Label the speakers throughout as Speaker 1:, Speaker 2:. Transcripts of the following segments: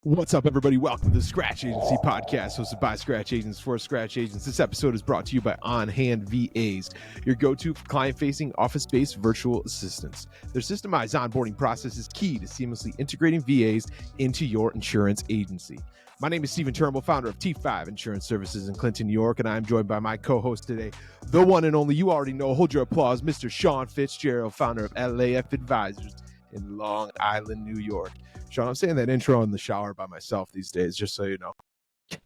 Speaker 1: What's up, everybody? Welcome to the Scratch Agency podcast, hosted by Scratch Agents for Scratch Agents. This episode is brought to you by On Hand VAs, your go-to for client-facing, office-based virtual assistants. Their systemized onboarding process is key to seamlessly integrating VAs into your insurance agency. My name is Stephen Turnbull, founder of T5 Insurance Services in Clinton, New York, and I'm joined by my co-host today, the one and only, you already know, hold your applause, Mr. Sean Fitzgerald, founder of LAF Advisors in Long Island, New York. Sean, I'm saying that intro in the shower by myself these days, just so you know.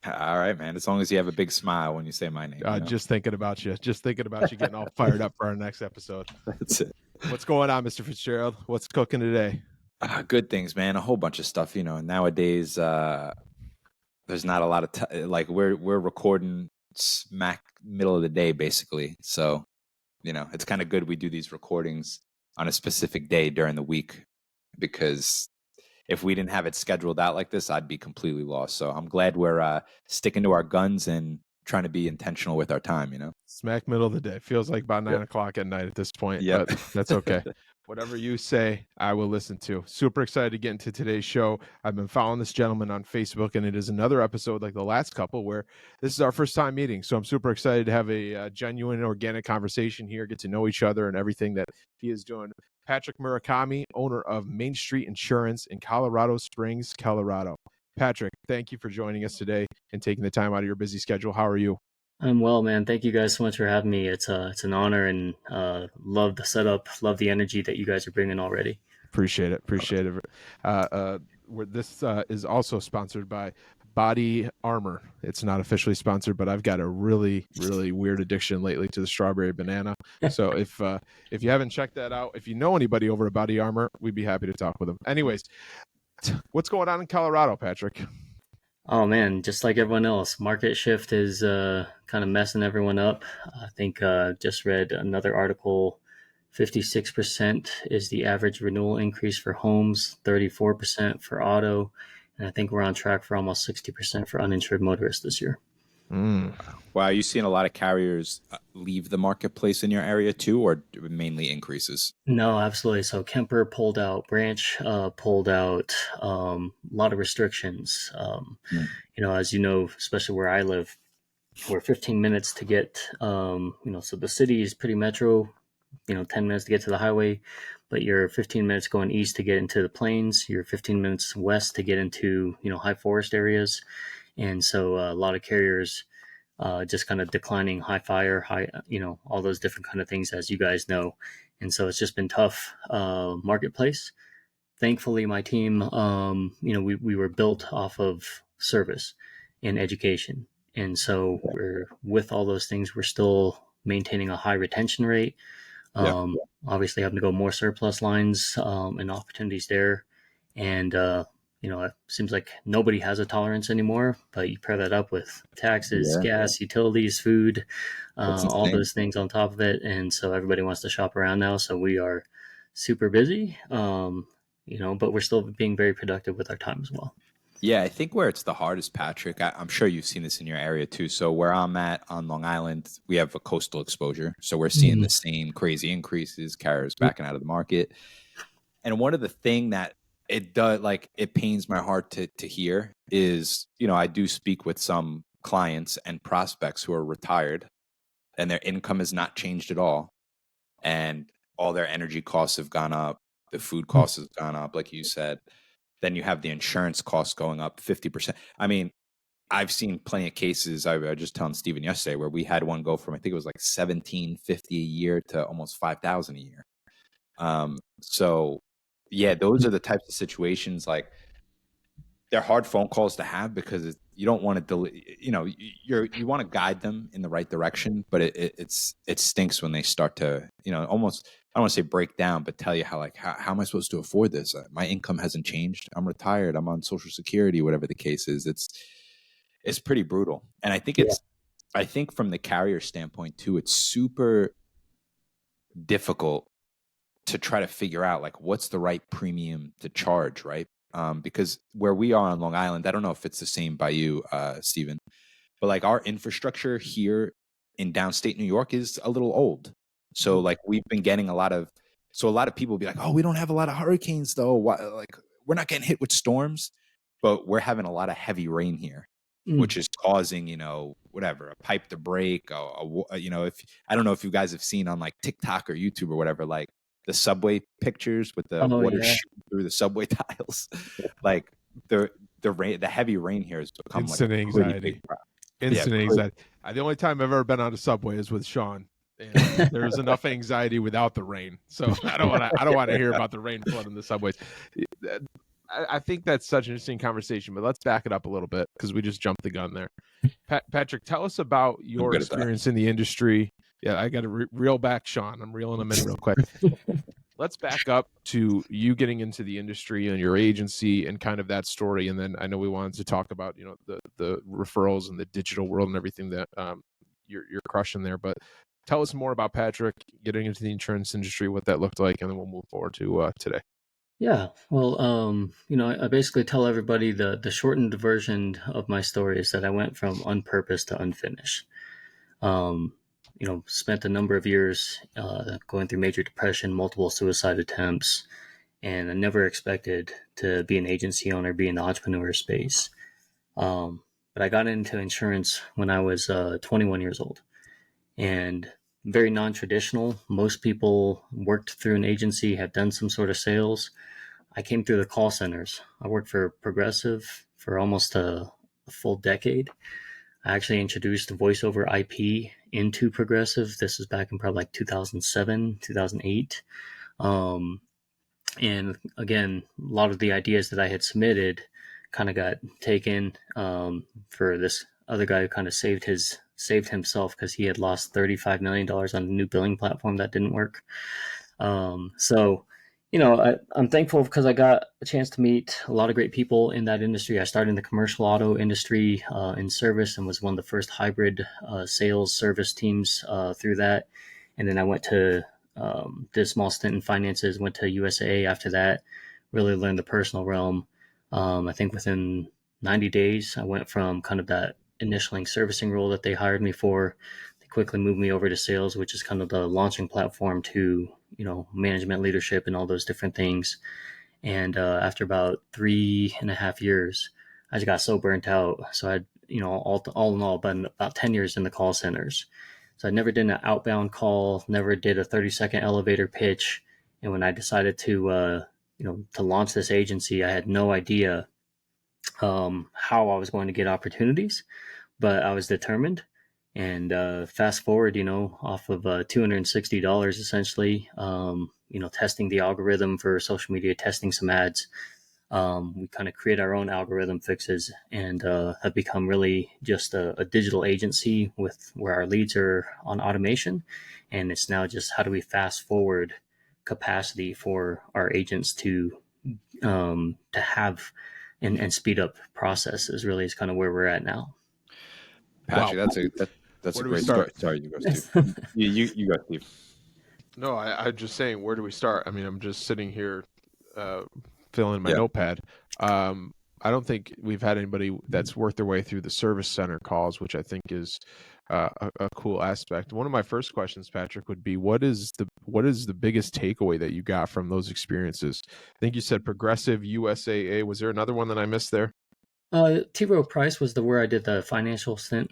Speaker 2: All right, man. As long as you have a big smile when you say my name.
Speaker 1: Just thinking about you. Just thinking about you getting all fired up for our next episode.
Speaker 2: That's it.
Speaker 1: What's going on, Mr. Fitzgerald? What's cooking today?
Speaker 2: Good things, man. A whole bunch of stuff. Nowadays, there's not a lot of we're recording smack middle of the day, basically. So, it's kind of good we do these recordings on a specific day during the week, because if we didn't have it scheduled out like this, I'd be completely lost. So I'm glad we're sticking to our guns and trying to be intentional with our time,
Speaker 1: Smack middle of the day. Feels like about 9 o'clock at night at this point, but that's okay. Whatever you say, I will listen to. Super excited to get into today's show. I've been following this gentleman on Facebook, and it is another episode like the last couple where this is our first time meeting. So I'm super excited to have a genuine, organic conversation here, get to know each other and everything that he is doing. Patrick Murakami, owner of Main Street Insurance in Colorado Springs, Colorado. Patrick, thank you for joining us today and taking the time out of your busy schedule. How are you?
Speaker 3: I'm well, man. Thank you guys so much for having me. It's an honor, and love the setup, love the energy that you guys are bringing already.
Speaker 1: Appreciate it. This is also sponsored by Body Armor. It's not officially sponsored, but I've got a really, really weird addiction lately to the strawberry banana. So if you haven't checked that out, if you know anybody over at Body Armor, we'd be happy to talk with them. Anyways, what's going on in Colorado, Patrick?
Speaker 3: Oh man, just like everyone else, market shift is kind of messing everyone up. I think just read another article. 56% is the average renewal increase for homes, 34% for auto, and I think we're on track for almost 60% for uninsured motorists this year.
Speaker 2: Wow. Are you seeing a lot of carriers leave the marketplace in your area too, or mainly increases?
Speaker 3: No, absolutely. So Kemper pulled out, Branch pulled out, a lot of restrictions. As you know, especially where I live, we're 15 minutes to get, so the city is pretty metro, 10 minutes to get to the highway, but you're 15 minutes going east to get into the plains. You're 15 minutes west to get into, high forest areas. And so a lot of carriers just kind of declining, high fire, all those different kind of things, as you guys know. And so it's just been tough marketplace. Thankfully, my team, we were built off of service and education. And so with all those things, we're still maintaining a high retention rate. Obviously having to go more surplus lines and opportunities there. And, it seems like nobody has a tolerance anymore, but you pair that up with taxes, gas, utilities, food, all those things on top of it. And so everybody wants to shop around now. So we are super busy, but we're still being very productive with our time as well.
Speaker 2: Yeah, I think where it's the hardest, Patrick, I'm sure you've seen this in your area too. So where I'm at on Long Island, we have a coastal exposure. So we're seeing the same crazy increases, carriers backing out of the market. And one of the thing that it does, it pains my heart to hear is, I do speak with some clients and prospects who are retired and their income has not changed at all. And all their energy costs have gone up. The food costs have gone up, like you said. Then you have the insurance costs going up 50%. I mean, I've seen plenty of cases. I was just telling Steven yesterday where we had one go from, I think it was like $1,750 a year to almost $5,000 a year. So yeah, those are the types of situations, like they're hard phone calls to have because you don't want to you want to guide them in the right direction, but it stinks when they start to, almost, I don't want to say break down, but tell you how am I supposed to afford this? My income hasn't changed. I'm retired. I'm on Social Security, whatever the case is. It's pretty brutal. And I think I think from the carrier standpoint too, it's super difficult to try to figure out what's the right premium to charge, right? Because where we are on Long Island, I don't know if it's the same by you, Stephen, but our infrastructure here in downstate New York is a little old. So we've been getting a lot of people be like, oh, we don't have a lot of hurricanes though. Why, we're not getting hit with storms. but we're having a lot of heavy rain here, which is causing, whatever, a pipe to break, if I don't know if you guys have seen on like TikTok or YouTube or whatever, like the subway pictures with the
Speaker 3: Oh
Speaker 2: water
Speaker 3: yeah.
Speaker 2: shooting through the subway tiles. Like the the heavy rain here has become like
Speaker 1: Instant
Speaker 2: a pretty
Speaker 1: anxiety.
Speaker 2: big problem.
Speaker 1: Instant anxiety. The only time I've ever been on a subway is with Sean, and there's enough anxiety without the rain. So I don't want to hear about the rain flooding the subways. I think that's such an interesting conversation, but let's back it up a little bit because we just jumped the gun there. Patrick, tell us about your experience in the industry. Yeah, I got to reel back Sean. I'm reeling him in real quick. Let's back up to you getting into the industry and your agency and kind of that story. And then I know we wanted to talk about, the referrals and the digital world and everything that you're crushing there. But tell us more about Patrick getting into the insurance industry, what that looked like, and then we'll move forward to today.
Speaker 3: Yeah, well, I basically tell everybody the shortened version of my story is that I went from unpurposed to unfinished. Spent a number of years going through major depression, multiple suicide attempts, and I never expected to be an agency owner, be in the entrepreneur space. But I got into insurance when I was 21 years old, and very non-traditional. Most people worked through an agency, have done some sort of sales. I came through the call centers. I worked for Progressive for almost a full decade. I actually introduced voice over IP into Progressive. This was back in probably like 2007, 2008. And again, a lot of the ideas that I had submitted kind of got taken for this other guy who kind of saved himself because he had lost $35 million on a new billing platform that didn't work. I'm thankful because I got a chance to meet a lot of great people in that industry. I started in the commercial auto industry in service and was one of the first hybrid sales service teams through that. And then I went to did a small stint in finances, went to USA after that, really learned the personal realm. I think within 90 days, I went from kind of that initial servicing role that they hired me for. They quickly moved me over to sales, which is kind of the launching platform to, management, leadership, and all those different things. And after about 3.5 years, I just got so burnt out. So I, all in all, been about 10 years in the call centers. So I never did an outbound call, never did a 30-second elevator pitch. And when I decided to launch this agency, I had no idea how I was going to get opportunities, but I was determined. And fast forward, off of $260 essentially, testing the algorithm for social media, testing some ads. We kind of create our own algorithm fixes and have become really just a digital agency with where our leads are on automation. And it's now just how do we fast forward capacity for our agents to have and speed up processes really is kind of where we're at now.
Speaker 2: Patrick, wow. That's a great story. Sorry, you go, Steve. you go, Steve.
Speaker 1: No, I'm just saying, where do we start? I mean, I'm just sitting here filling my notepad. I don't think we've had anybody that's worked their way through the service center calls, which I think is a cool aspect. One of my first questions, Patrick, would be what is the biggest takeaway that you got from those experiences? I think you said Progressive, USAA. Was there another one that I missed there?
Speaker 3: T. Rowe Price was where I did the financial stint.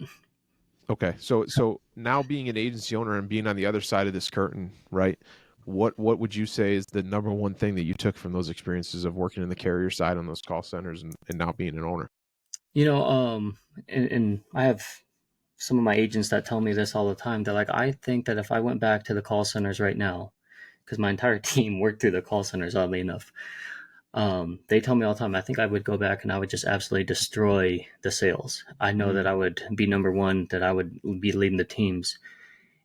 Speaker 1: Okay, so now being an agency owner and being on the other side of this curtain, right? What would you say is the number one thing that you took from those experiences of working in the carrier side on those call centers and now being an owner?
Speaker 3: And I have some of my agents that tell me this all the time. They're like, I think that if I went back to the call centers right now, because my entire team worked through the call centers, oddly enough, they tell me all the time, I think I would go back and I would just absolutely destroy the sales. I know that I would be number one, that I would be leading the teams.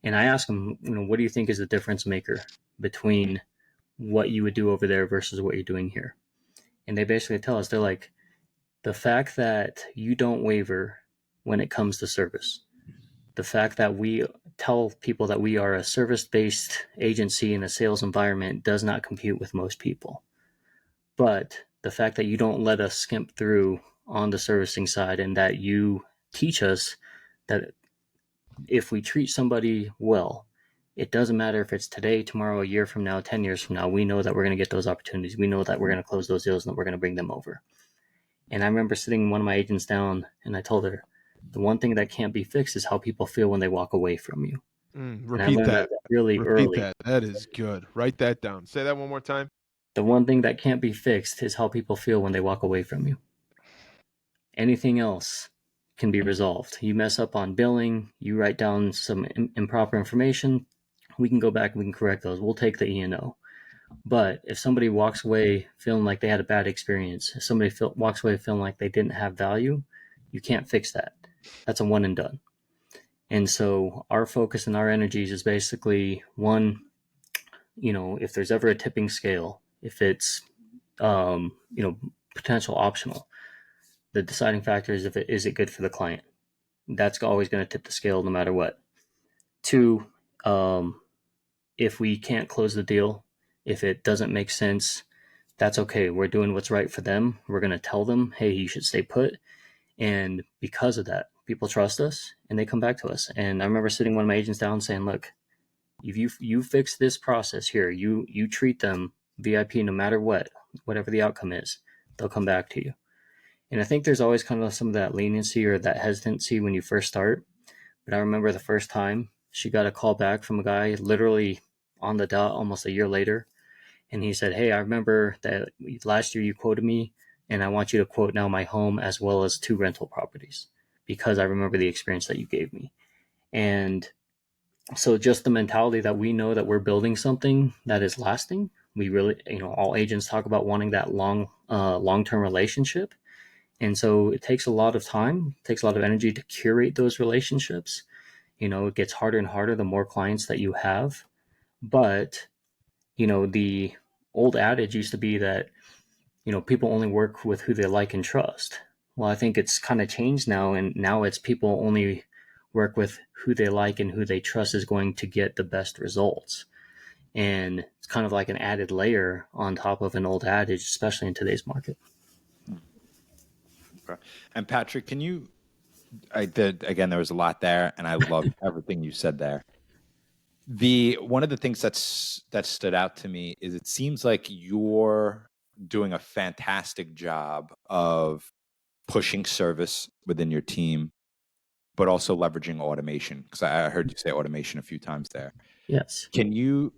Speaker 3: And I ask them, what do you think is the difference maker between what you would do over there versus what you're doing here? And they basically tell us, they're like, the fact that you don't waver when it comes to service, the fact that we tell people that we are a service-based agency in a sales environment does not compute with most people. But the fact that you don't let us skimp through on the servicing side and that you teach us that if we treat somebody well, it doesn't matter if it's today, tomorrow, a year from now, 10 years from now, we know that we're going to get those opportunities. We know that we're going to close those deals and that we're going to bring them over. And I remember sitting one of my agents down and I told her, the one thing that can't be fixed is how people feel when they walk away from you. And I
Speaker 1: Repeat
Speaker 3: learned
Speaker 1: that.
Speaker 3: that really
Speaker 1: Repeat
Speaker 3: early.
Speaker 1: that. That is good. Write that down. Say that one more time.
Speaker 3: The one thing that can't be fixed is how people feel when they walk away from you. Anything else can be resolved. You mess up on billing, you write down some improper information, we can go back and we can correct those. We'll take the E&O. But if somebody walks away feeling like they had a bad experience, if somebody walks away feeling like they didn't have value, you can't fix that. That's a one and done. And so our focus and our energies is basically one, if there's ever a tipping scale, if it's, potential optional, the deciding factor is is it good for the client? That's always going to tip the scale no matter what. Two, if we can't close the deal, if it doesn't make sense, that's okay. We're doing what's right for them. We're going to tell them, hey, you should stay put. And because of that, people trust us and they come back to us. And I remember sitting one of my agents down saying, look, if you fix this process here, you treat them VIP no matter whatever the outcome is, they'll come back to you. And I think there's always kind of some of that leniency or that hesitancy when you first start. But I remember the first time she got a call back from a guy literally on the dot almost a year later. And he said, hey, I remember that last year you quoted me, and I want you to quote now my home as well as 2 rental properties because I remember the experience that you gave me. And so just the mentality that we know that we're building something that is lasting. We really, all agents talk about wanting that long-term relationship. And so it takes a lot of time, takes a lot of energy to curate those relationships. It gets harder and harder the more clients that you have. But, the old adage used to be that, people only work with who they like and trust. Well, I think it's kind of changed now. And now it's people only work with who they like and who they trust is going to get the best results. And it's kind of like an added layer on top of an old adage, especially in today's market.
Speaker 2: Okay. And Patrick, again, there was a lot there, and I loved everything you said there. One of the things that stood out to me is it seems like you're doing a fantastic job of pushing service within your team, but also leveraging automation. Because I heard you say automation a few times there.
Speaker 3: Yes.
Speaker 2: Can you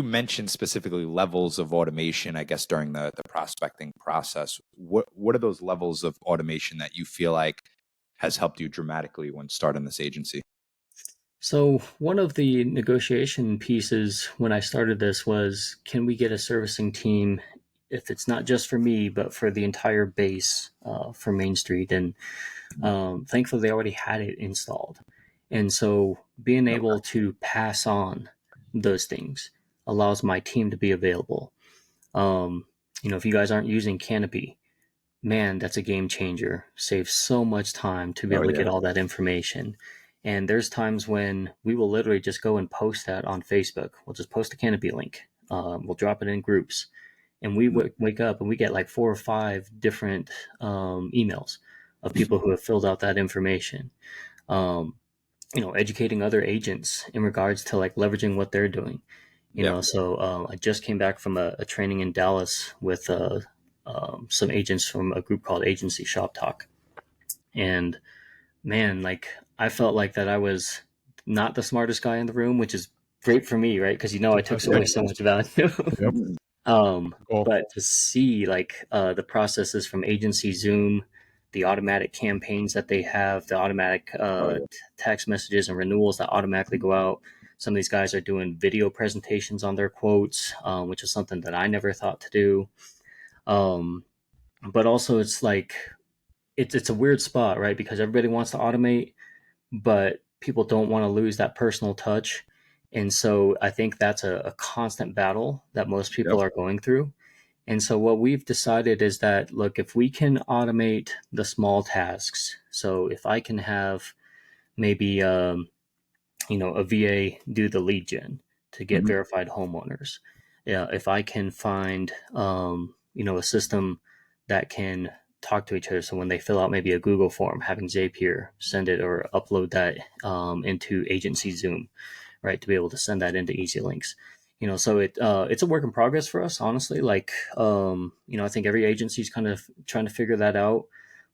Speaker 2: mentioned specifically levels of automation, I guess, during the prospecting process. What are those levels of automation that you feel like has helped you dramatically when starting this agency?
Speaker 3: So one of the negotiation pieces when I started this was, can we get a servicing team, if it's not just for me, but for the entire base for Main Street? And thankfully, they already had it installed. And so being able to pass on those things allows my team to be available. If you guys aren't using Canopy, man, that's a game changer. Saves so much time to be able to get all that information. And there's times when we will literally just go and post that on Facebook. We'll just post a Canopy link. We'll drop it in groups. And we wake up and we get like 4 or 5 different emails of people who have filled out that information. Educating other agents in regards to like leveraging what they're doing. So I just came back from a training in Dallas with some agents from a group called Agency Shop Talk. And man, like I felt like that I was not the smartest guy in the room, which is great for me, right? Because I took away so much value. But to see like the processes from Agency Zoom, the automatic campaigns that they have, the automatic text messages and renewals that automatically go out. Some of these guys are doing video presentations on their quotes, which is something that I never thought to do. But also it's like, it's a weird spot, right? Because everybody wants to automate, but people don't want to lose that personal touch. And so I think that's a constant battle that most people are going through. And so what we've decided is that, look, if we can automate the small tasks, so if I can have maybe, a VA do the lead gen to get verified homeowners, if I can find, a system that can talk to each other. So when they fill out maybe a Google form, having Zapier send it or upload that into Agency Zoom, right, to be able to send that into Easy Links. So it's a work in progress for us, honestly. Like, I think every agency is kind of trying to figure that out,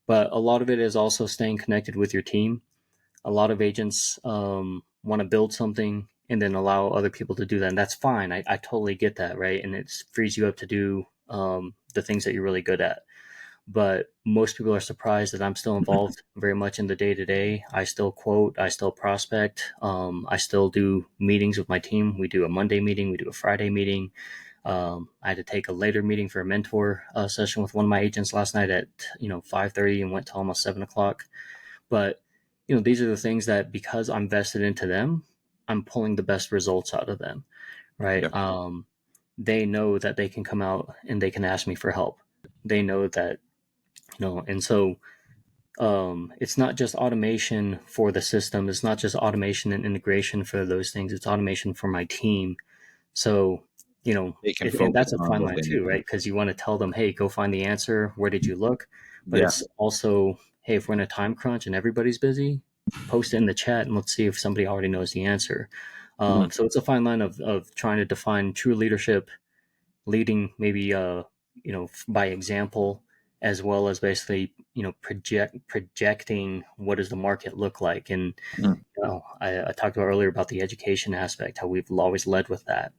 Speaker 3: but a lot of it is also staying connected with your team. A lot of agents want to build something and then allow other people to do that, and that's fine. I totally get that, right? And it frees you up to do the things that you're really good at. But most people are surprised that I'm still involved very much in the day to day. I still quote, I still prospect, I still do meetings with my team. We do a Monday meeting, we do a Friday meeting. I had to take a later meeting for a mentor session with one of my agents last night at 5:30 and went to almost 7 o'clock. But these are the things that, because I'm vested into them, I'm pulling the best results out of them, right?
Speaker 2: Yeah.
Speaker 3: They know that they can come out and they can ask me for help. They know that, and so it's not just automation for the system. It's not just automation and integration for those things. It's automation for my team. So,
Speaker 2: They can
Speaker 3: and
Speaker 2: focus
Speaker 3: that's a
Speaker 2: on
Speaker 3: fine
Speaker 2: what
Speaker 3: line
Speaker 2: they need
Speaker 3: too,
Speaker 2: to do.
Speaker 3: right? Because you want to tell them, hey, go find the answer. Where did you look? But
Speaker 2: Yeah.
Speaker 3: it's also, hey, if we're in a time crunch and everybody's busy, post it in the chat and let's see if somebody already knows the answer. So it's a fine line of trying to define true leadership, leading maybe by example, as well as basically projecting what does the market look like. And
Speaker 2: Mm.
Speaker 3: I talked about earlier about the education aspect, how we've always led with that.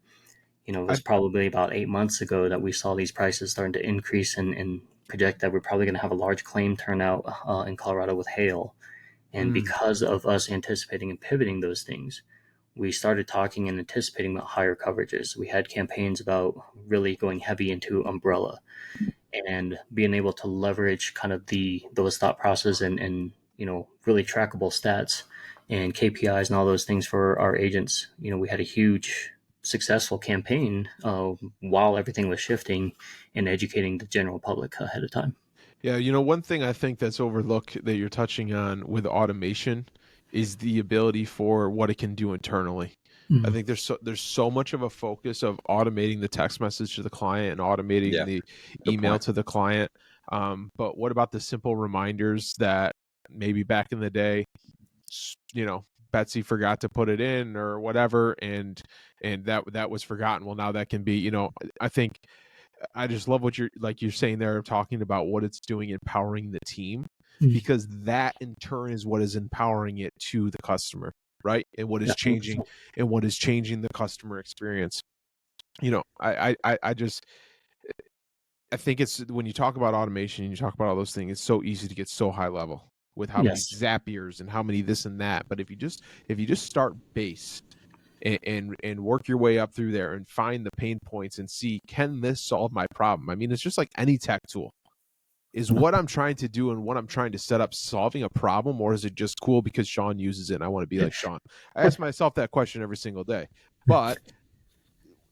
Speaker 3: It was probably about 8 months ago that we saw these prices starting to increase and project that we're probably going to have a large claim turnout in Colorado with hail. And because of us anticipating and pivoting those things, we started talking and anticipating about higher coverages. We had campaigns about really going heavy into umbrella and being able to leverage kind of those thought process and really trackable stats and KPIs and all those things for our agents. We had a huge successful campaign while everything was shifting and educating the general public ahead of time.
Speaker 1: Yeah, one thing I think that's overlooked that you're touching on with automation is the ability for what it can do internally. I think there's so much of a focus of automating the text message to the client and automating
Speaker 2: Yeah.
Speaker 1: the
Speaker 2: Good
Speaker 1: email
Speaker 2: point.
Speaker 1: to the client. But what about the simple reminders that maybe back in the day, Betsy forgot to put it in or whatever, and that was forgotten. Well, now that can be, I think I just love what you're saying there, talking about what it's doing, empowering the team, because that in turn is what is empowering it to the customer, right? And what is
Speaker 3: Yeah.
Speaker 1: changing the customer experience. I think it's when you talk about automation and you talk about all those things, it's so easy to get so high level with how many
Speaker 3: Yes.
Speaker 1: Zapiers and how many this and that. But if you just start base and work your way up through there and find the pain points and see, can this solve my problem? I mean, it's just like any tech tool. Is what I'm trying to do and what I'm trying to set up solving a problem, or is it just cool because Sean uses it and I want to be like Sean? I ask myself that question every single day. But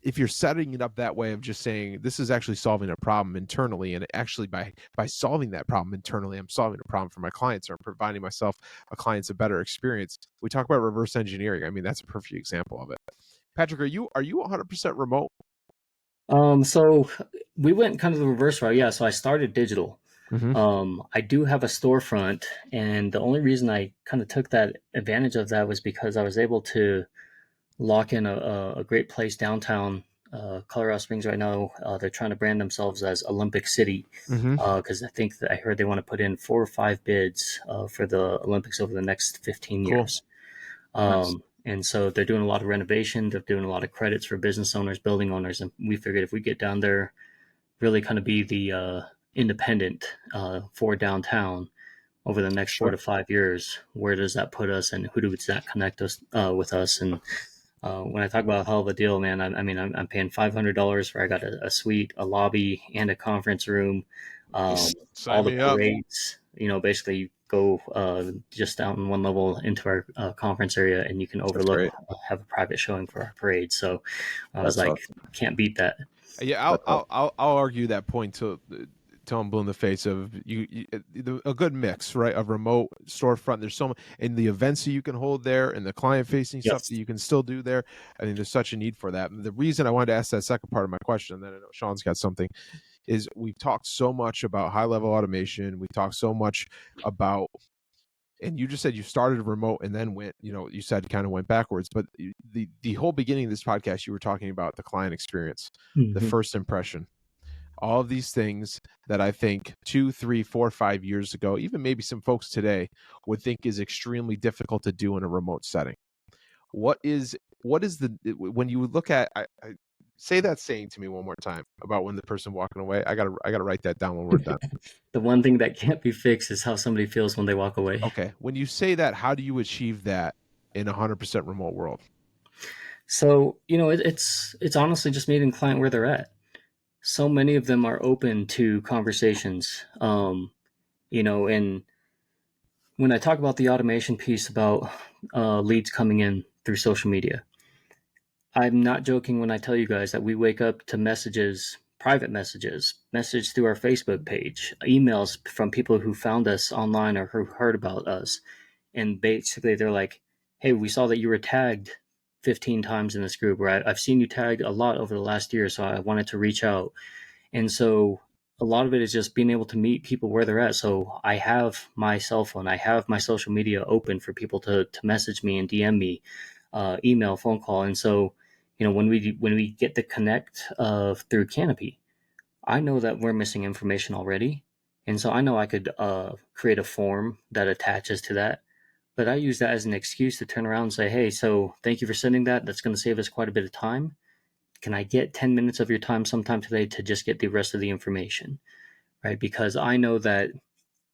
Speaker 1: if you're setting it up that way of just saying this is actually solving a problem internally, and actually by solving that problem internally, I'm solving a problem for my clients or providing myself a client's a better experience. We talk about reverse engineering. I mean, that's a perfect example of it. Patrick, are you 100% remote?
Speaker 3: So we went kind of the reverse route. Yeah. So I started digital.
Speaker 1: Mm-hmm.
Speaker 3: I do have a storefront, and the only reason I kind of took that advantage of that was because I was able to lock in a great place downtown Colorado Springs right now. They're trying to brand themselves as Olympic City
Speaker 1: Mm-hmm.
Speaker 3: because I think that I heard they want to put in 4 or 5 bids for the Olympics over the next 15
Speaker 1: Cool.
Speaker 3: years.
Speaker 2: Nice.
Speaker 3: And so they're doing a lot of renovation. They're doing a lot of credits for business owners, building owners. And we figured if we get down there, really kind of be the independent for downtown over the next 4
Speaker 1: Sure.
Speaker 3: to 5 years, where does that put us and who does that connect us with us? And when I talk about a hell of a deal, man, I mean, I'm paying $500 for I got a suite, a lobby, and a conference room.
Speaker 1: Nice.
Speaker 3: All
Speaker 1: Sign
Speaker 3: the
Speaker 1: me up.
Speaker 3: parades, basically you go just down one level into our conference area, and you can
Speaker 2: That's
Speaker 3: overlook,
Speaker 2: great.
Speaker 3: have a private showing for our parade. So I was
Speaker 2: That's
Speaker 3: like,
Speaker 2: awesome.
Speaker 3: can't beat that.
Speaker 1: Yeah,
Speaker 2: That's awesome.
Speaker 1: I'll argue that point till I'm blue in the face of a good mix, right? Of remote storefront. There's so much in the events that you can hold there and the client facing stuff that
Speaker 3: Yes.
Speaker 1: you can still do there. I think there's such a need for that. And the reason I wanted to ask that second part of my question, and then I know Sean's got something, is we've talked so much about high level automation. We talked so much about and you just said you started remote and then went, you said kind of went backwards, but the whole beginning of this podcast, you were talking about the client experience, the first impression, all of these things that I think 2, 3, 4, 5 years ago, even maybe some folks today would think is extremely difficult to do in a remote setting. What is when you look at, I say that saying to me one more time about when the person walking away. I gotta write that down when we're done.
Speaker 3: The one thing that can't be fixed is how somebody feels when they walk away.
Speaker 1: Okay. When you say that, how do you achieve that in a 100% remote world?
Speaker 3: So, it's honestly just meeting the client where they're at. So many of them are open to conversations. And when I talk about the automation piece about leads coming in through social media, I'm not joking when I tell you guys that we wake up to messages, private message through our Facebook page, emails from people who found us online or who heard about us. And basically they're like, hey, we saw that you were tagged 15 times in this group, or I've seen you tagged a lot over the last year, so I wanted to reach out. And so a lot of it is just being able to meet people where they're at. So I have my cell phone, I have my social media open for people to message me and DM me, email, phone call. And so, when we get the connect through Canopy, I know that we're missing information already. And so I know I could create a form that attaches to that. But I use that as an excuse to turn around and say, hey, so thank you for sending that. That's going to save us quite a bit of time. Can I get 10 minutes of your time sometime today to just get the rest of the information? Right? Because I know that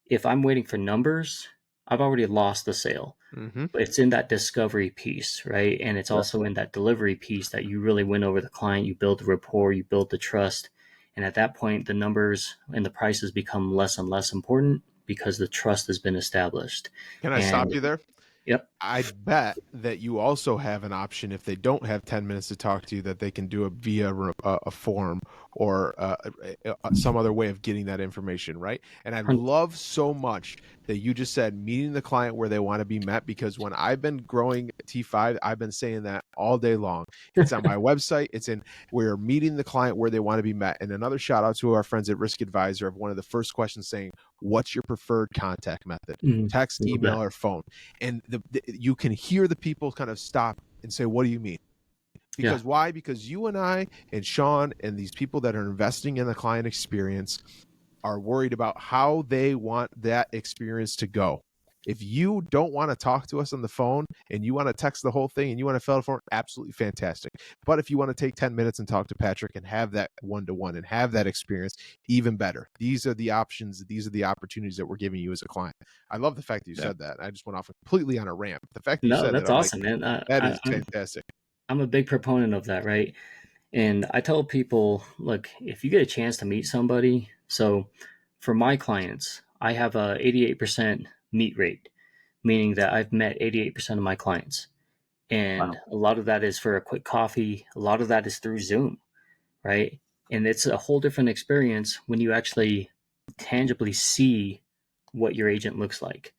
Speaker 3: if I'm waiting for numbers, I've already lost the sale.
Speaker 1: Mm-hmm.
Speaker 3: It's in that discovery piece, right? And it's also in that delivery piece that you really win over the client. You build the rapport, you build the trust. And at that point, the numbers and the prices become less and less important because the trust has been established.
Speaker 1: Can I stop you there?
Speaker 3: Yep.
Speaker 1: I bet that you also have an option if they don't have 10 minutes to talk to you, that they can do it via a form or some other way of getting that information, right? And I love so much that you just said meeting the client where they want to be met, because when I've been growing T5, I've been saying that all day long. It's on my website. It's in, we're meeting the client where they want to be met. And another shout out to our friends at Risk Advisor of one of the first questions saying, what's your preferred contact method? Text, email, or phone? And you can hear the people kind of stop and say, what do you mean? Because why? Because you and I and Sean and these people that are investing in the client experience are worried about how they want that experience to go. If you don't want to talk to us on the phone and you want to text the whole thing and you want to fill out a form, absolutely fantastic. But if you want to take 10 minutes and talk to Patrick and have that one-to-one and have that experience, even better. These are the options. These are the opportunities that we're giving you as a client. I love the fact that you said that. I just went off completely on a rant. The fact that you said
Speaker 3: that's
Speaker 1: that, I'm
Speaker 3: awesome,
Speaker 1: like,
Speaker 3: man.
Speaker 1: that is fantastic.
Speaker 3: I'm a big proponent of that, right? And I tell people, look, if you get a chance to meet somebody, so for my clients, I have a 88% meet rate, meaning that I've met 88% of my clients. And a lot of that is for a quick coffee. A lot of that is through Zoom, right? And it's a whole different experience when you actually tangibly see what your agent looks like.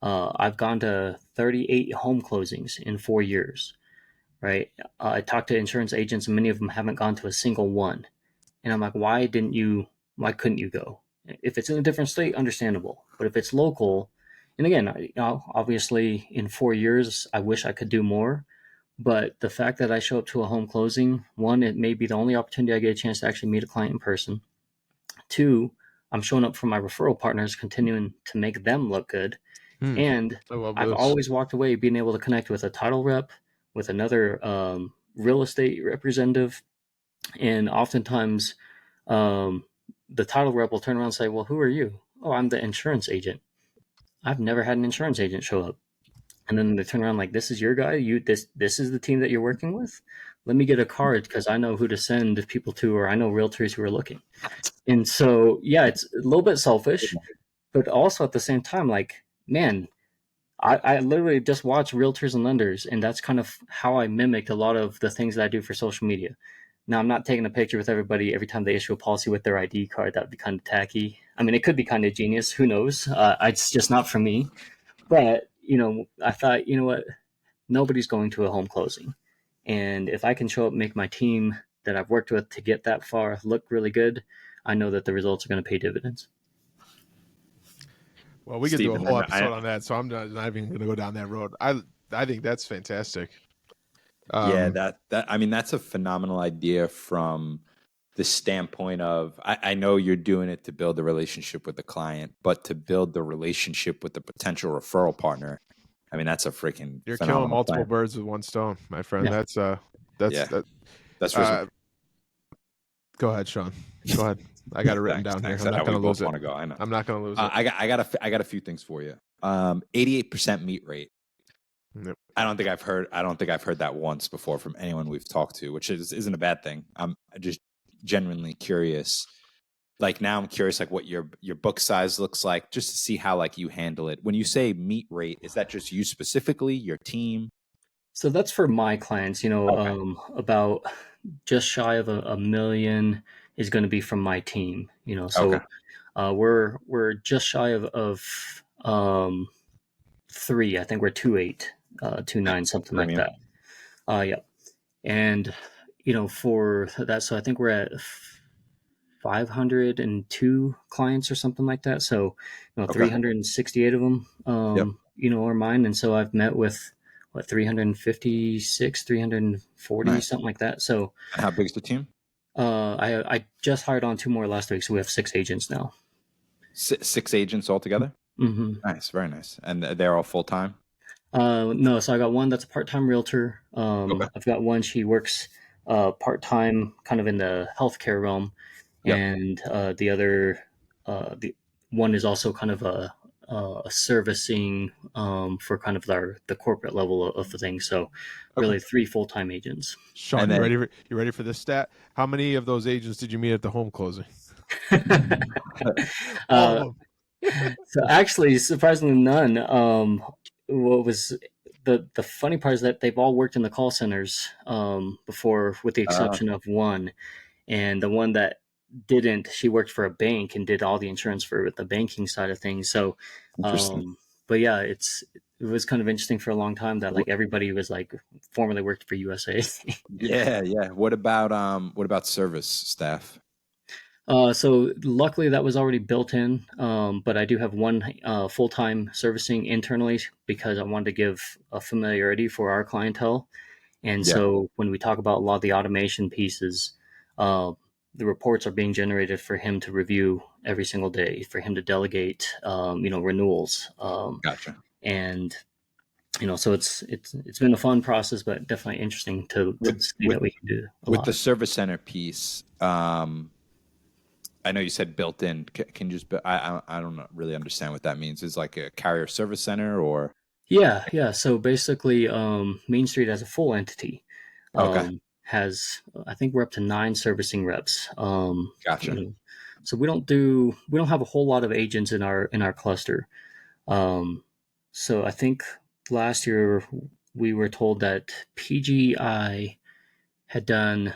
Speaker 3: I've gone to 38 home closings in 4 years, right? I talked to insurance agents, and many of them haven't gone to a single one. And I'm like, why couldn't you go? If it's in a different state, understandable. But if it's local, and again, obviously in 4 years, I wish I could do more. But the fact that I show up to a home closing, one, it may be the only opportunity I get a chance to actually meet a client in person. Two, I'm showing up for my referral partners, continuing to make them look good. And I've always walked away being able to connect with a title rep, with another real estate representative. And oftentimes the title rep will turn around and say, well, who are you? Oh, I'm the insurance agent. I've never had an insurance agent show up. And then they turn around like, this is your guy? This is the team that you're working with? Let me get a card because I know who to send people to, or I know realtors who are looking. And so, yeah, it's a little bit selfish, but also at the same time, like, man, I literally just watch realtors and lenders, and that's kind of how I mimicked a lot of the things that I do for social media. Now, I'm not taking a picture with everybody every time they issue a policy with their ID card. That would be kind of tacky. I mean, it could be kind of genius. Who knows? It's just not for me. But, I thought, you know what? Nobody's going to a home closing. And if I can show up, make my team that I've worked with to get that far look really good, I know that the results are going to pay dividends.
Speaker 1: Well, we could do a
Speaker 2: Steven,
Speaker 1: whole episode on that, so I'm not even going to go down that road. I think that's fantastic.
Speaker 2: Yeah, I mean, that's a phenomenal idea from the standpoint of I know you're doing it to build the relationship with the client, but to build the relationship with the potential referral partner, I mean, that's a freaking
Speaker 1: You're killing
Speaker 2: phenomenal
Speaker 1: multiple
Speaker 2: plan.
Speaker 1: birds with one stone, my friend.
Speaker 3: Yeah.
Speaker 2: That's
Speaker 1: go ahead, Sean. Go ahead. I got it written down here. I'm not going to lose it.
Speaker 2: Want to go. I know.
Speaker 1: I'm not going to lose it.
Speaker 2: I got a few things for you. 88% meet rate.
Speaker 1: Yep.
Speaker 2: I don't think I've heard that once before from anyone we've talked to, which isn't a bad thing. I'm just genuinely curious. Like now I'm curious like what your book size looks like, just to see how like you handle it. When you say meet rate, is that just you specifically, your team?
Speaker 3: So that's for my clients,
Speaker 2: Okay.
Speaker 3: About just shy of a million is going to be from my team,
Speaker 2: Okay.
Speaker 3: so we're just shy of 3. I think we're 2.8, 2.9, something like
Speaker 2: Premium.
Speaker 3: that. Yeah. And, for that, so I think we're at 502 clients or something like that. So,
Speaker 2: Okay.
Speaker 3: 368 of them,
Speaker 2: Yep.
Speaker 3: are mine. And so I've met with 356, 340,
Speaker 2: Nice.
Speaker 3: something like that. So,
Speaker 2: And how big's the team?
Speaker 3: I just hired on 2 more last week. So we have 6 agents now.
Speaker 2: 6 agents altogether?
Speaker 3: Mm-hmm.
Speaker 2: Nice. Very nice. And they're all full-time?
Speaker 3: No, so I got one that's a part-time realtor.
Speaker 2: Okay.
Speaker 3: I've got one, she works part-time kind of in the healthcare realm.
Speaker 2: Yep.
Speaker 3: And the other, the one is also kind of a servicing for kind of the corporate level of the thing. So really 3 full-time agents.
Speaker 1: Sean, you ready for this stat? How many of those agents did you meet at the home closing? All of them.
Speaker 3: So actually, surprisingly, none. What was the funny part is that they've all worked in the call centers before, with the exception of one, and the one that didn't, she worked for a bank and did all the insurance for the banking side of things. So, but yeah, it was kind of interesting for a long time that like everybody was like formerly worked for USA.
Speaker 2: Yeah. What about service staff?
Speaker 3: So luckily that was already built in, but I do have one full-time servicing internally because I wanted to give a familiarity for our clientele. And so when we talk about a lot of the automation pieces, the reports are being generated for him to review every single day, for him to delegate, renewals.
Speaker 2: Gotcha.
Speaker 3: And so it's been a fun process, but definitely interesting to see that we can do
Speaker 2: with the service center piece. I know you said built in. Can you just? I don't really understand what that means. Is like a carrier service center or?
Speaker 3: Yeah. So basically, Main Street as a full entity has, I think we're up to 9 servicing reps.
Speaker 2: Gotcha.
Speaker 3: So we don't have a whole lot of agents in our cluster. So I think last year we were told that PGI had done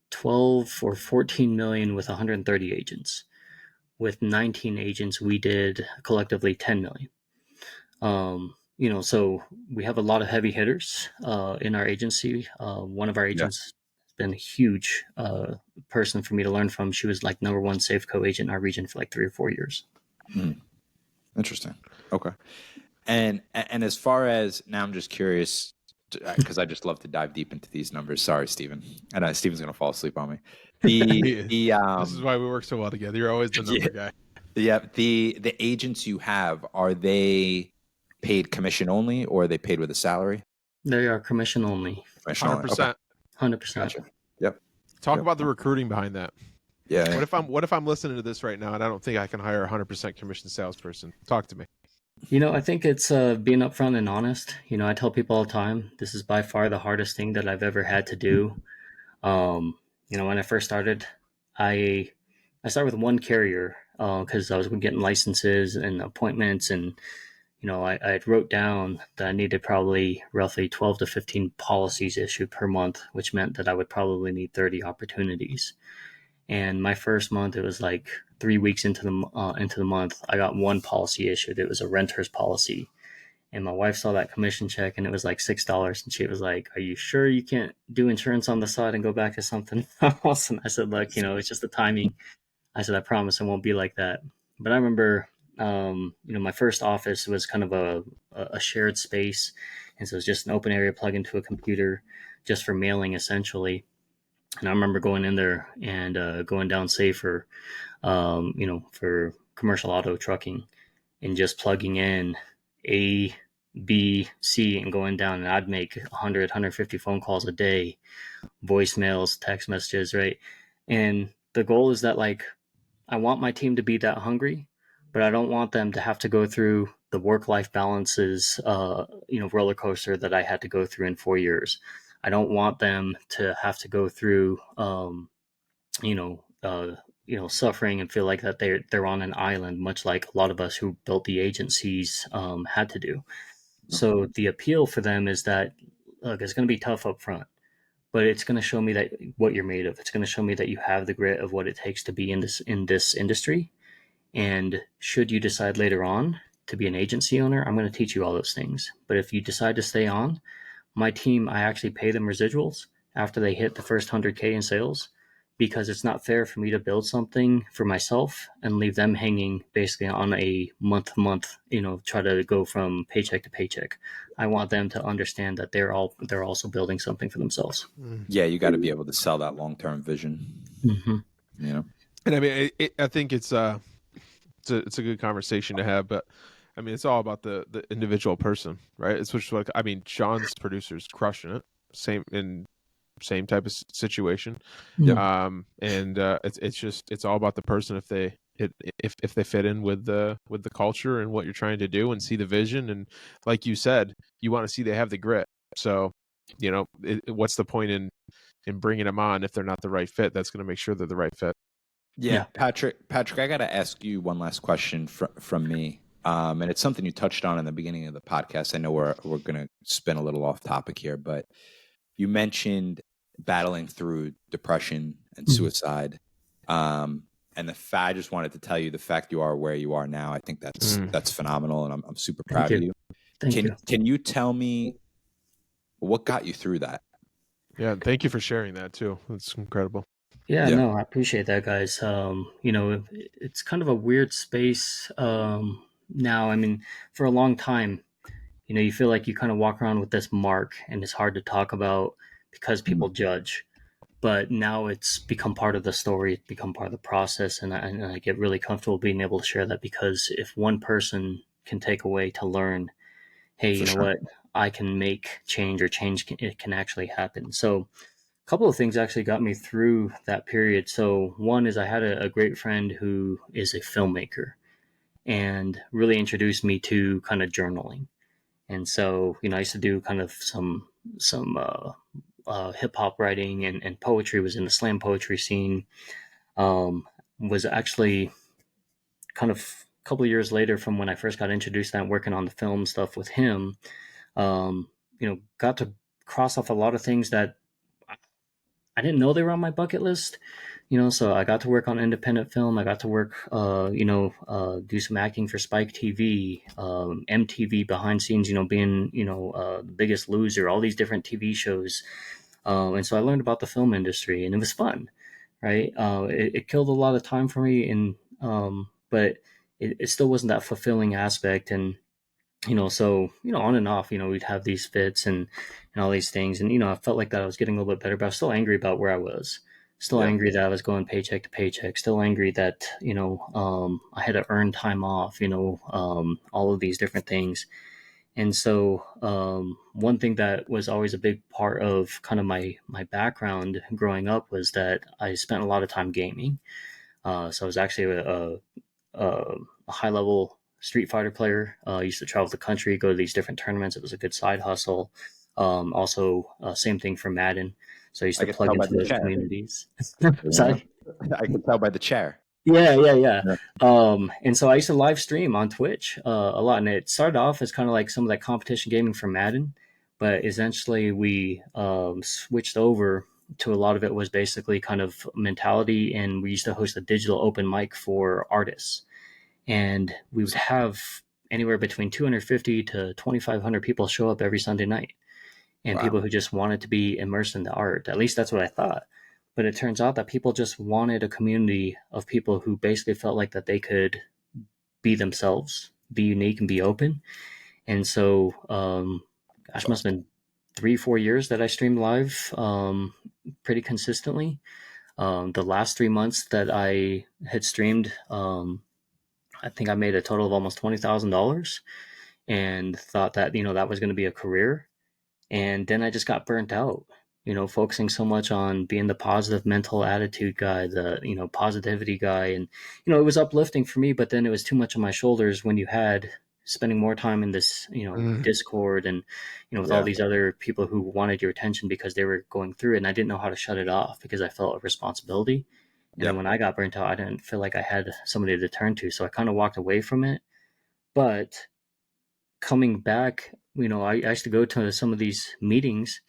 Speaker 3: 12 or 14 million with 130 agents. With 19 agents, we did collectively 10 million. So we have a lot of heavy hitters in our agency. One of our agents has been a huge person for me to learn from. She was like number 1 Safeco agent in our region for like 3 or 4 years.
Speaker 2: Interesting. Okay. And as far as now, I'm just curious because I just love to dive deep into these numbers. Sorry, Steven. And Steven's going to fall asleep on me.
Speaker 1: This is why we work so well together. You're always the number guy.
Speaker 2: Yeah. The agents you have, are they paid commission only or are they paid with a salary?
Speaker 3: They are commission only.
Speaker 1: 100%.
Speaker 3: 100%.
Speaker 2: Gotcha. Yep.
Speaker 1: Talk about the recruiting behind that.
Speaker 2: Yeah.
Speaker 1: What if I'm listening to this right now and I don't think I can hire a 100% commission salesperson? Talk to me.
Speaker 3: I think it's being upfront and honest. I tell people all the time, this is by far the hardest thing that I've ever had to do. When I first started, I started with one carrier because I was getting licenses and appointments, and I wrote down that I needed probably roughly 12 to 15 policies issued per month, which meant that I would probably need 30 opportunities. And my first month, it was like 3 weeks into the month, I got 1 policy issued. It was a renter's policy. And my wife saw that commission check and it was like $6. And she was like, "Are you sure you can't do insurance on the side and go back to something else?" And I said, "Look, it's just the timing." I said, "I promise it won't be like that." But I remember my first office was kind of a shared space. And so it's just an open area plug into a computer just for mailing essentially. And I remember going in there and going down Safer, for commercial auto trucking and just plugging in A, B, C and going down. And I'd make 100, 150 phone calls a day, voicemails, text messages, right? And the goal is that, like, I want my team to be that hungry, but I don't want them to have to go through the work-life balances, roller coaster that I had to go through in 4 years. I don't want them to have to go through, you know, uh, suffering and feel like that they're on an island, much like a lot of us who built the agencies had to do. So the appeal for them is that, look, it's going to be tough up front, but it's going to show me that what you're made of. It's going to show me that you have the grit of what it takes to be in this industry. And should you decide later on to be an agency owner, I'm going to teach you all those things. But if you decide to stay on, my team, I actually pay them residuals after they hit the first 100K in sales, because it's not fair for me to build something for myself and leave them hanging basically on a month to month, try to go from paycheck to paycheck. I want them to understand that they're also building something for themselves.
Speaker 2: Yeah, you got to be able to sell that long-term vision.
Speaker 3: Mm-hmm.
Speaker 1: And I mean, I think it's a good conversation to have, but I mean, it's all about the individual person, right? It's which, like, I mean, Sean's producer's crushing it. Same type of situation.
Speaker 3: Yeah.
Speaker 1: It's all about the person, if they fit in with the culture and what you're trying to do and see the vision. And like you said, you want to see they have the grit. So, what's the point in bringing them on if they're not the right fit? That's going to make sure they're the right fit.
Speaker 2: Yeah. Patrick, I got to ask you one last question from me. And it's something you touched on in the beginning of the podcast. I know we're going to spin a little off topic here, but you mentioned battling through depression and suicide. And I just wanted to tell you the fact you are where you are now. I think that's phenomenal, and I'm super proud of you.
Speaker 3: Thank you.
Speaker 2: Can you tell me what got you through that?
Speaker 1: Yeah, thank you for sharing that too. That's incredible.
Speaker 3: Yeah, no, I appreciate that, guys. It's kind of a weird space now. I mean, for a long time, you feel like you kind of walk around with this mark, and it's hard to talk about because people judge. But now it's become part of the story, it's become part of the process, and I get really comfortable being able to share that, because if one person can take away to learn, hey, what, I can make change, or it can actually happen. So a couple of things actually got me through that period. So one is I had a great friend who is a filmmaker and really introduced me to kind of journaling. And so, I used to do kind of some hip hop writing, and poetry, was in the slam poetry scene. Was actually kind of a couple of years later from when I first got introduced to that, working on the film stuff with him, got to cross off a lot of things that I didn't know they were on my bucket list. So I got to work on independent film. I got to work, do some acting for Spike TV, MTV behind scenes, being, The Biggest Loser, all these different TV shows. And so I learned about the film industry, and it was fun, right? It killed a lot of time for me, but it still wasn't that fulfilling aspect. And so on and off, we'd have these fits and all these things, and I felt like that I was getting a little bit better, but I was still angry about where I was, still angry that I was going paycheck to paycheck, still angry that I had to earn time off, all of these different things. And so one thing that was always a big part of kind of my background growing up was that I spent a lot of time gaming. So I was actually a high level Street Fighter player. Used to travel the country, go to these different tournaments. It was a good side hustle. Also, same thing for Madden. So I used to plug into those communities. Sorry?
Speaker 2: I can tell by the chair.
Speaker 3: Yeah. And so I used to live stream on Twitch a lot. And it started off as kind of like some of that competition gaming for Madden. But essentially we switched over to a lot of it was basically kind of mentality. And we used to host a digital open mic for artists. And we would have anywhere between 250 to 2,500 people show up every Sunday night. And people who just wanted to be immersed in the art. At least that's what I thought. But it turns out that people just wanted a community of people who basically felt like that they could be themselves, be unique, and be open. And so,
Speaker 1: That's
Speaker 3: must have
Speaker 1: awesome.
Speaker 3: been 3-4 years that I streamed live pretty consistently. The last 3 months that I had streamed, I think I made a total of almost $20,000, and thought that, that was going to be a career. And then I just got burnt out, focusing so much on being the positive mental attitude guy, the, positivity guy. And, it was uplifting for me, but then it was too much on my shoulders when you had spending more time in this,
Speaker 1: Mm,
Speaker 3: Discord and, with all
Speaker 2: Yeah.
Speaker 3: these other people who wanted your attention because they were going through it. And I didn't know how to shut it off because I felt a responsibility. And then
Speaker 2: Yep.
Speaker 3: when I got burnt out, I didn't feel like I had somebody to turn to. So I kind of walked away from it. But coming back, I used to go to some of these meetings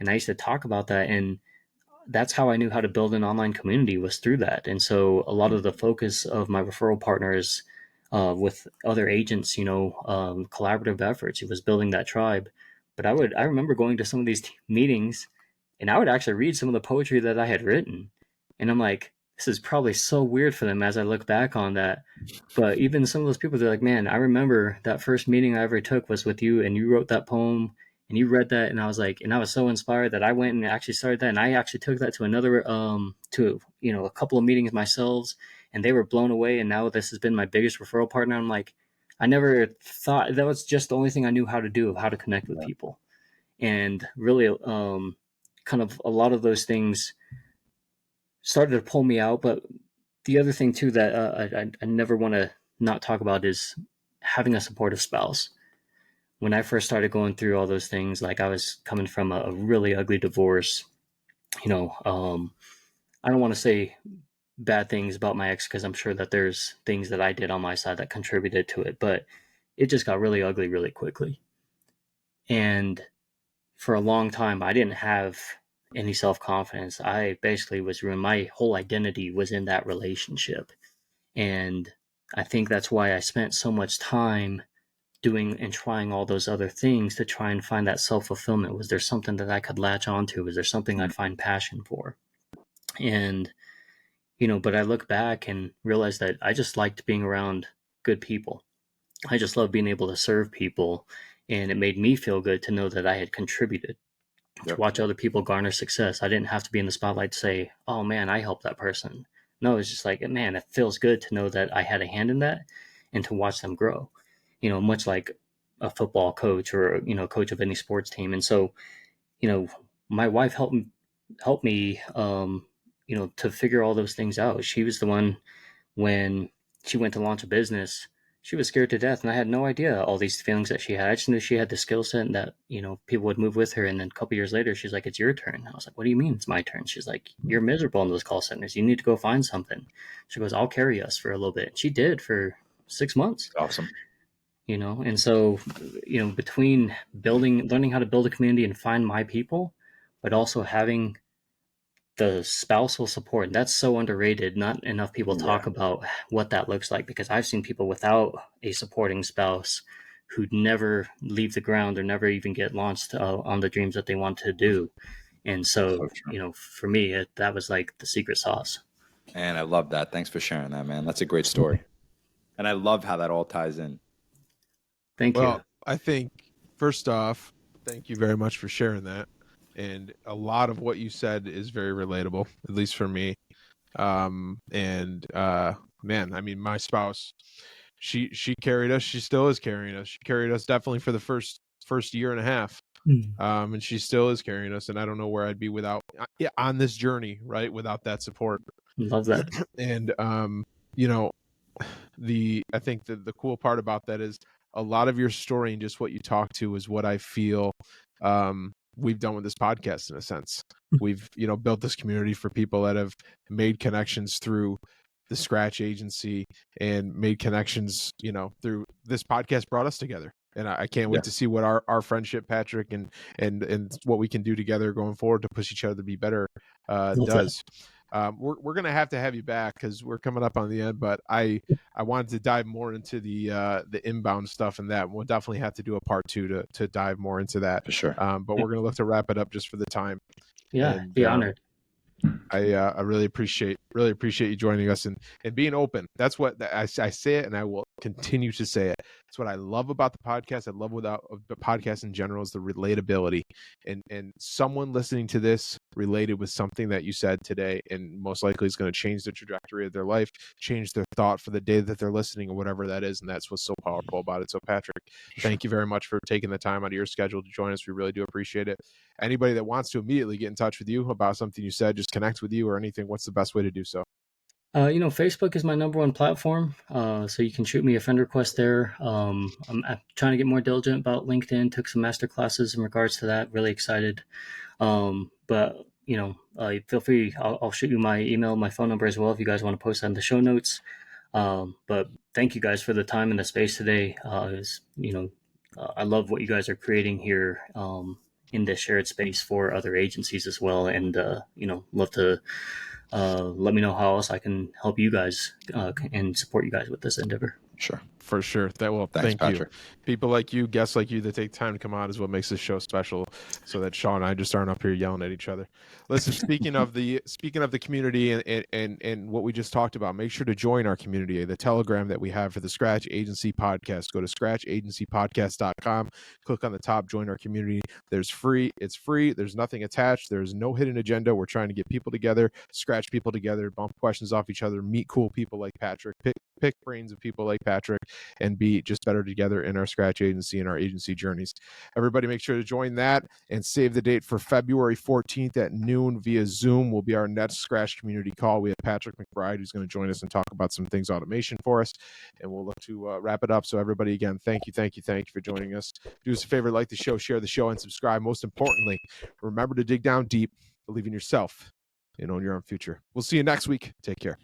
Speaker 3: and I used to talk about that. And that's how I knew how to build an online community, was through that. And so a lot of the focus of my referral partners with other agents, collaborative efforts, it was building that tribe. But I remember going to some of these meetings and I would actually read some of the poetry that I had written. And I'm like, this is probably so weird for them as I look back on that. But even some of those people, they're like, man, I remember that first meeting I ever took was with you, and you wrote that poem and you read that. And I was like, and I was so inspired that I went and actually started that. And I actually took that to another, to, a couple of meetings myself, and they were blown away. And now this has been my biggest referral partner. I'm like, I never thought that was just the only thing I knew how to do, of how to connect with
Speaker 2: Yeah.
Speaker 3: people. And really, kind of a lot of those things started to pull me out. But the other thing too that I never want to not talk about is having a supportive spouse. When I first started going through all those things, like I was coming from a really ugly divorce, I don't want to say bad things about my ex because I'm sure that there's things that I did on my side that contributed to it, but it just got really ugly really quickly. And for a long time, I didn't have any self confidence. I basically was ruined. My whole identity was in that relationship. And I think that's why I spent so much time doing and trying all those other things to try and find that self fulfillment. Was there something that I could latch onto? Was there something
Speaker 2: Mm.
Speaker 3: I'd find passion for? And, but I look back and realize that I just liked being around good people. I just love being able to serve people. And it made me feel good to know that I had contributed, to
Speaker 2: Yep.
Speaker 3: watch other people garner success. I didn't have to be in the spotlight to say, oh man, I helped that person. No, it's just like, man, it feels good to know that I had a hand in that and to watch them grow, much like a football coach or, coach of any sports team. And so, you know, my wife helped me, to figure all those things out. She was the one when she went to launch a business, she was scared to death. And I had no idea all these feelings that she had. I just knew she had the skill set and that, people would move with her. And then a couple years later, she's like, it's your turn. I was like, what do you mean it's my turn? She's like, you're miserable in those call centers. You need to go find something. She goes, I'll carry us for a little bit. And she did for 6 months,
Speaker 2: Awesome.
Speaker 3: and so, between learning how to build a community and find my people, but also having the spousal support, and that's so underrated. Not enough people
Speaker 2: Yeah.
Speaker 3: talk about what that looks like, because I've seen people without a supporting spouse who'd never leave the ground or never even get launched on the dreams that they want to do. And so,
Speaker 2: So true.
Speaker 3: for me, that was like the secret sauce.
Speaker 2: And I love that. Thanks for sharing that, man. That's a great story. And I love how that all ties in.
Speaker 3: Thank you.
Speaker 1: Well, I think first off, thank you very much for sharing that. And a lot of what you said is very relatable, at least for me. Man, I mean, my spouse, she carried us. She still is carrying us. She carried us definitely for the first year and a half. And she still is carrying us. And I don't know where I'd be without on this journey, right? Without that support.
Speaker 3: Love that.
Speaker 1: And you know, I think the cool part about that is a lot of your story and just what you talk to is what I feel we've done with this podcast. In a sense, we've built this community for people that have made connections through the Scratch Agency and made connections through this podcast brought us together. And I can't wait to see what our friendship, Patrick, and what we can do together going forward to push each other to be better does. We're gonna have to have you back because we're coming up on the end. But I wanted to dive more into the inbound stuff, and that we'll definitely have to do a part 2 to dive more into that.
Speaker 2: For sure.
Speaker 1: But we're gonna look to wrap it up just for the time.
Speaker 3: Yeah,
Speaker 1: And
Speaker 3: be honored.
Speaker 1: I really appreciate Really appreciate you joining us and being open. That's what I say it, and I will continue to say it. That's what I love about the podcast. I love about the podcast in general is the relatability, and someone listening to this related with something that you said today, and most likely is going to change the trajectory of their life, change their thought for the day that they're listening, or whatever that is. And that's what's so powerful about it. So Patrick, thank you very much for taking the time out of your schedule to join us. We really do appreciate it. Anybody that wants to immediately get in touch with you about something you said, just connect with you or anything, what's the best way to do so?
Speaker 3: Facebook is my number one platform, so you can shoot me a friend request there. I'm trying to get more diligent about LinkedIn. Took some master classes in regards to that. Really excited. But feel free. I'll shoot you my email, my phone number as well if you guys want to post that in the show notes. But thank you guys for the time and the space today. I love what you guys are creating here in this shared space for other agencies as well, and love to. Let me know how else I can help you guys and support you guys with this endeavor.
Speaker 2: Sure.
Speaker 1: For sure.
Speaker 2: Thanks,
Speaker 1: thank
Speaker 2: Patrick.
Speaker 1: you. People like you, guests like you that take time to come on is what makes this show special, so that Sean and I just aren't up here yelling at each other. Listen, speaking of the community and what we just talked about, make sure to join our community, the Telegram that we have for the Scratch Agency Podcast. Go to scratchagencypodcast.com, click on the top, join our community. It's free. There's nothing attached. There's no hidden agenda. We're trying to get people together, scratch people together, bump questions off each other, meet cool people like Patrick, pick brains of people like Patrick, and be just better together in our Scratch agency and our agency journeys. Everybody make sure to join that and save the date for February 14th at noon via Zoom. Will be our next Scratch community call. We have Patrick McBride who's going to join us and talk about some things automation for us, and we'll look to wrap it up. So everybody, again, thank you for joining us. Do us a favor, like the show, share the show, and subscribe. Most importantly, remember to dig down deep, believe in yourself, and own your own future. We'll see you next week. Take care.